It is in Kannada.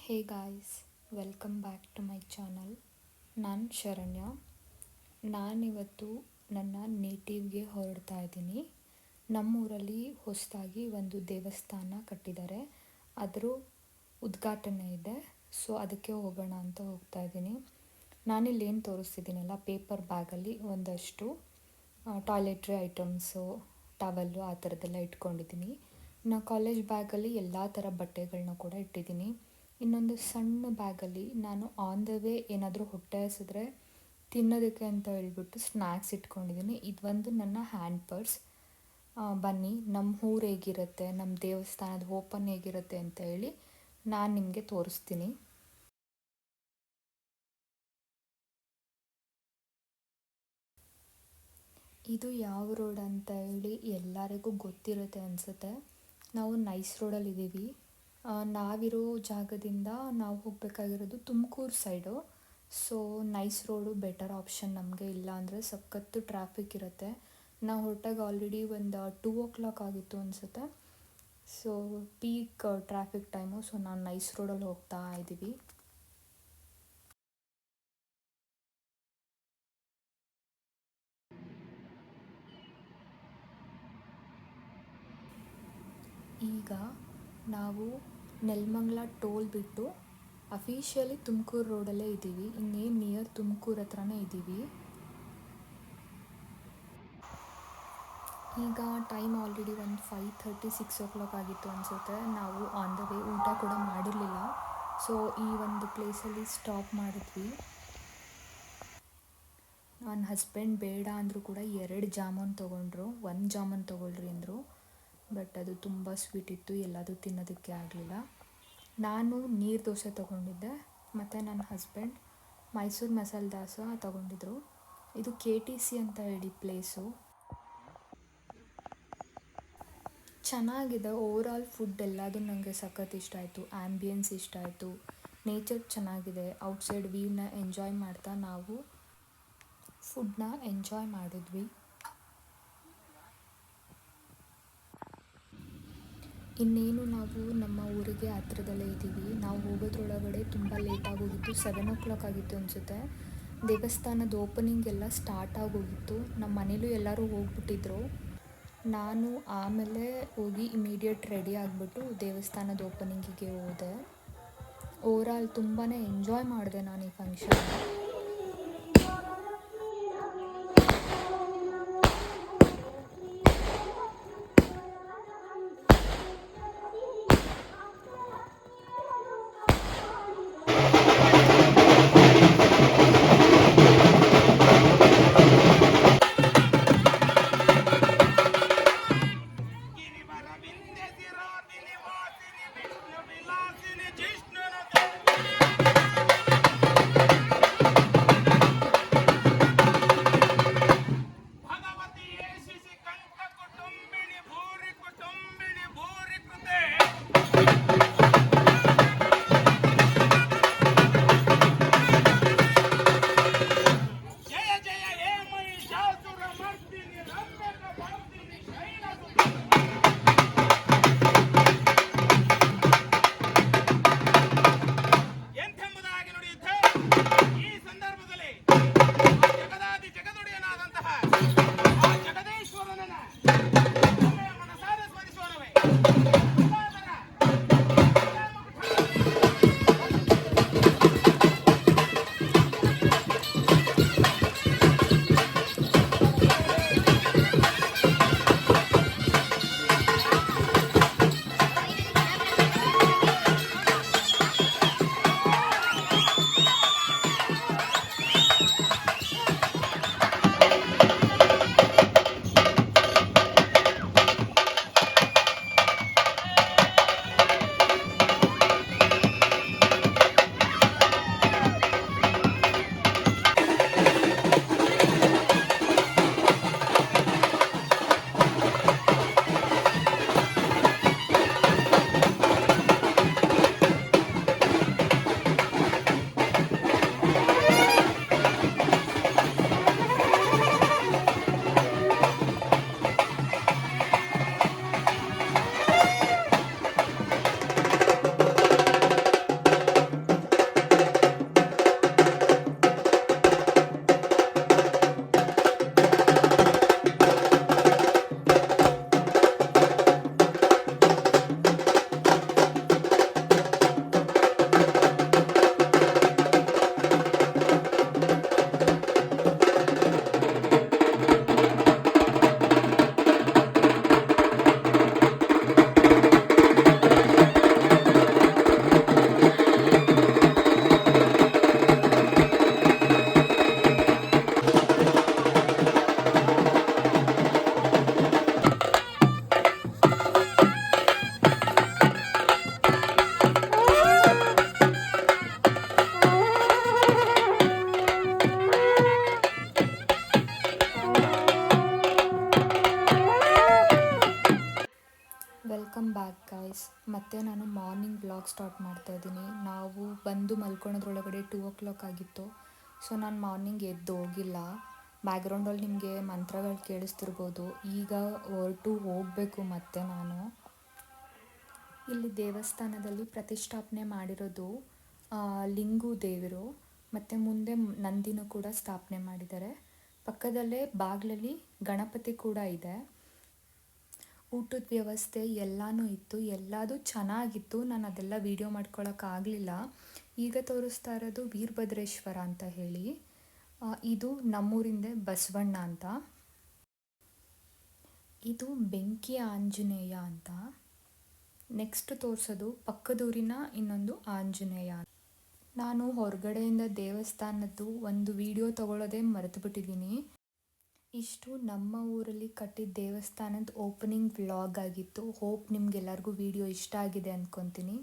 Hey guys, welcome back to my channel. ನಾನು ಶರಣ್ಯ. ನಾನಿವತ್ತು ನನ್ನ ನೇಟಿವ್ಗೆ ಹೊರಡ್ತಾ ಇದ್ದೀನಿ. ನಮ್ಮೂರಲ್ಲಿ ಹೊಸದಾಗಿ ಒಂದು ದೇವಸ್ಥಾನ ಕಟ್ಟಿದ್ದಾರೆ. ಅದರ ಉದ್ಘಾಟನೆ ಇದೆ. ಸೊ ಅದಕ್ಕೆ ಹೋಗೋಣ ಅಂತ ಹೋಗ್ತಾ ಇದ್ದೀನಿ. ನಾನಿಲ್ಲಿ ಏನು ತೋರಿಸ್ತಿದ್ದೀನಲ್ಲ, ಪೇಪರ್ ಬ್ಯಾಗಲ್ಲಿ ಒಂದಷ್ಟು ಟಾಯ್ಲೆಟ್ರಿ ಐಟಮ್ಸು, ಟವಲ್ಲು ಆ ಥರದ್ದೆಲ್ಲ ಇಟ್ಕೊಂಡಿದ್ದೀನಿ. ನಾನು ಕಾಲೇಜ್ ಬ್ಯಾಗಲ್ಲಿ ಎಲ್ಲ ಥರ ಬಟ್ಟೆಗಳನ್ನ ಕೂಡ ಇಟ್ಟಿದ್ದೀನಿ. ಇನ್ನೊಂದು ಸಣ್ಣ ಬ್ಯಾಗಲ್ಲಿ ನಾನು ಆನ್ ದ ವೇ ಏನಾದರೂ ಹೊಟ್ಟೆ ಹಸಿದ್ರೆ ತಿನ್ನೋದಕ್ಕೆ ಅಂತ ಹೇಳ್ಬಿಟ್ಟು ಸ್ನ್ಯಾಕ್ಸ್ ಇಟ್ಕೊಂಡಿದ್ದೀನಿ. ಇದೊಂದು ನನ್ನ ಹ್ಯಾಂಡ್ ಪರ್ಸ್. ಬನ್ನಿ, ನಮ್ಮ ಊರು ಹೇಗಿರುತ್ತೆ, ನಮ್ಮ ದೇವಸ್ಥಾನದ ಓಪನ್ ಹೇಗಿರುತ್ತೆ ಅಂತ ಹೇಳಿ ನಾನು ನಿಮಗೆ ತೋರಿಸ್ತೀನಿ. ಇದು ಯಾವ ರೋಡ್ ಅಂತ ಹೇಳಿ ಎಲ್ಲರಿಗೂ ಗೊತ್ತಿರುತ್ತೆ ಅನಿಸುತ್ತೆ. ನಾವು ನೈಸ್ ರೋಡಲ್ಲಿದ್ದೀವಿ. ನಾವಿರೋ ಜಾಗದಿಂದ ನಾವು ಹೋಗಬೇಕಾಗಿರೋದು Tumakuru side. So nice road better option ನಮಗೆ. ಇಲ್ಲ ಅಂದರೆ ಸಖತ್ತು ಟ್ರಾಫಿಕ್ ಇರುತ್ತೆ. ನಾವು ಹೊರಟಾಗ ಆಲ್ರೆಡಿ ಒಂದು 2 o'clock ಆಗಿತ್ತು ಅನಿಸುತ್ತೆ. So peak traffic time. So ನಾವು ನೈಸ್ ರೋಡಲ್ಲಿ ಹೋಗ್ತಾ ಇದ್ದೀವಿ. ಈಗ ನಾವು ನೆಲಮಂಗಲ ಟೋಲ್ ಬಿಟ್ಟು ಅಫಿಷಿಯಲಿ ತುಮಕೂರು ರೋಡಲ್ಲೇ ಇದ್ದೀವಿ. ಇನ್ನೇನು ನಿಯರ್ ತುಮಕೂರು ಹತ್ರನೇ ಇದ್ದೀವಿ. ಈಗ ಟೈಮ್ ಆಲ್ರೆಡಿ ಒಂದು 5:30, 6 o'clock ಆಗಿತ್ತು ಅನಿಸುತ್ತೆ. ನಾವು ಆನ್ ದ ವೇ ಊಟ ಕೂಡ ಮಾಡಿರಲಿಲ್ಲ. ಸೊ ಈ ಒಂದು ಪ್ಲೇಸಲ್ಲಿ ಸ್ಟಾಪ್ ಮಾಡಿದ್ವಿ. ನನ್ನ ಹಸ್ಬೆಂಡ್ ಬೇಡ ಅಂದರೂ ಕೂಡ 2 ಜಾಮೂನ್ ತೊಗೊಂಡ್ರು. 1 ಜಾಮೂನ್ ತೊಗೊಳ್ರಿ ಅಂದರು. ಬಟ್ ಅದು ತುಂಬ ಸ್ವೀಟ್ ಇತ್ತು, ಎಲ್ಲದೂ ತಿನ್ನೋದಕ್ಕೆ ಆಗಲಿಲ್ಲ. ನಾನು ನೀರು ದೋಸೆ ತೊಗೊಂಡಿದ್ದೆ ಮತ್ತು ನನ್ನ ಹಸ್ಬೆಂಡ್ ಮೈಸೂರು ಮಸಾಲೆ ದೋಸೆ ತೊಗೊಂಡಿದ್ರು. ಇದು KTC ಅಂತ ಹೇಳಿ ಪ್ಲೇಸು. ಚೆನ್ನಾಗಿದೆ. ಓವರಾಲ್ ಫುಡ್ ಎಲ್ಲದೂ ನನಗೆ ಸಖತ್ ಇಷ್ಟ ಆಯಿತು. ಆ್ಯಂಬಿಯನ್ಸ್ ಇಷ್ಟ ಆಯಿತು. ನೇಚರ್ ಚೆನ್ನಾಗಿದೆ. ಔಟ್ಸೈಡ್ ವ್ಯೂನ ಎಂಜಾಯ್ ಮಾಡ್ತಾ ನಾವು ಫುಡ್ನ ಎಂಜಾಯ್ ಮಾಡಿದ್ವಿ. ಇನ್ನೇನು ನಾವು ನಮ್ಮ ಊರಿಗೆ ಹತ್ರದಲ್ಲೇ ಇದ್ದೀವಿ. ನಾವು ಹೋಗೋದ್ರೊಳಗಡೆ ತುಂಬ ಲೇಟಾಗಿ ಹೋಗಿತ್ತು. 7 o'clock ಆಗಿತ್ತು ಅನಿಸುತ್ತೆ. ದೇವಸ್ಥಾನದ ಓಪನಿಂಗ್ ಎಲ್ಲ ಸ್ಟಾರ್ಟ್ ಆಗೋಗಿತ್ತು. ನಮ್ಮ ಮನೇಲೂ ಎಲ್ಲರೂ ಹೋಗ್ಬಿಟ್ಟಿದ್ರು. ನಾನು ಆಮೇಲೆ ಹೋಗಿ ಇಮಿಡಿಯೇಟ್ ರೆಡಿ ಆಗಿಬಿಟ್ಟು ದೇವಸ್ಥಾನದ ಓಪನಿಂಗಿಗೆ ಹೋದೆ. ಓವರಾಲ್ ತುಂಬಾ ಎಂಜಾಯ್ ಮಾಡಿದೆ ನಾನು ಈ ಫಂಕ್ಷನ್. Welcome back guys. ಮತ್ತೆ ನಾನು ಮಾರ್ನಿಂಗ್ ವ್ಲಾಗ್ ಸ್ಟಾರ್ಟ್ ಮಾಡ್ತಾ ಇದ್ದೀನಿ. ನಾವು ಬಂದು ಮಲ್ಕೊಳೋದ್ರೊಳಗಡೆ 2 o'clock ಆಗಿತ್ತು. ಸೊ ನಾನು ಮಾರ್ನಿಂಗ್ ಎದ್ದು ಹೋಗಿಲ್ಲ. ಬ್ಯಾಕ್ಗ್ರೌಂಡಲ್ಲಿ ನಿಮಗೆ ಮಂತ್ರಗಳು ಕೇಳಿಸ್ತಿರ್ಬೋದು. ಈಗ ಹೊರಟು ಹೋಗಬೇಕು ಮತ್ತೆ ನಾನು. ಇಲ್ಲಿ ದೇವಸ್ಥಾನದಲ್ಲಿ ಪ್ರತಿಷ್ಠಾಪನೆ ಮಾಡಿರೋದು ಲಿಂಗು ದೇವರು. ಮತ್ತು ಮುಂದೆ ನಂದಿನೂ ಕೂಡ ಸ್ಥಾಪನೆ ಮಾಡಿದ್ದಾರೆ. ಪಕ್ಕದಲ್ಲೇ ಬಾಗಿಲಲ್ಲಿ ಗಣಪತಿ ಕೂಡ ಇದೆ. ಊಟದ ವ್ಯವಸ್ಥೆ ಎಲ್ಲನೂ ಇತ್ತು, ಎಲ್ಲದೂ ಚೆನ್ನಾಗಿತ್ತು. ನಾನು ಅದೆಲ್ಲ ವೀಡಿಯೋ ಮಾಡ್ಕೊಳಕ್ಕಾಗಲಿಲ್ಲ. ಈಗ ತೋರಿಸ್ತಾ ಇರೋದು ವೀರಭದ್ರೇಶ್ವರ ಅಂತ ಹೇಳಿ. ಇದು ನಮ್ಮೂರಿಂದೆ ಬಸವಣ್ಣ ಅಂತ. ಇದು ಬೆಂಕಿ ಆಂಜನೇಯ ಅಂತ. ನೆಕ್ಸ್ಟ್ ತೋರಿಸೋದು ಪಕ್ಕದೂರಿನ ಇನ್ನೊಂದು ಆಂಜನೇಯ. ನಾನು ಹೊರಗಡೆಯಿಂದ ದೇವಸ್ಥಾನದ್ದು ಒಂದು ವಿಡಿಯೋ ತಗೊಳ್ಳೋದೇ ಮರೆತುಬಿಟ್ಟಿದ್ದೀನಿ. ಇಷ್ಟು ನಮ್ಮ ಊರಲ್ಲಿ ಕಟ್ಟಿದ ದೇವಸ್ಥಾನದ ಓಪನಿಂಗ್ ವ್ಲಾಗ್ ಆಗಿತ್ತು. ಹೋಪ್ ನಿಮ್ಗೆಲ್ಲರಿಗೂ ವಿಡಿಯೋ ಇಷ್ಟ ಆಗಿದೆ ಅಂದ್ಕೊತೀನಿ.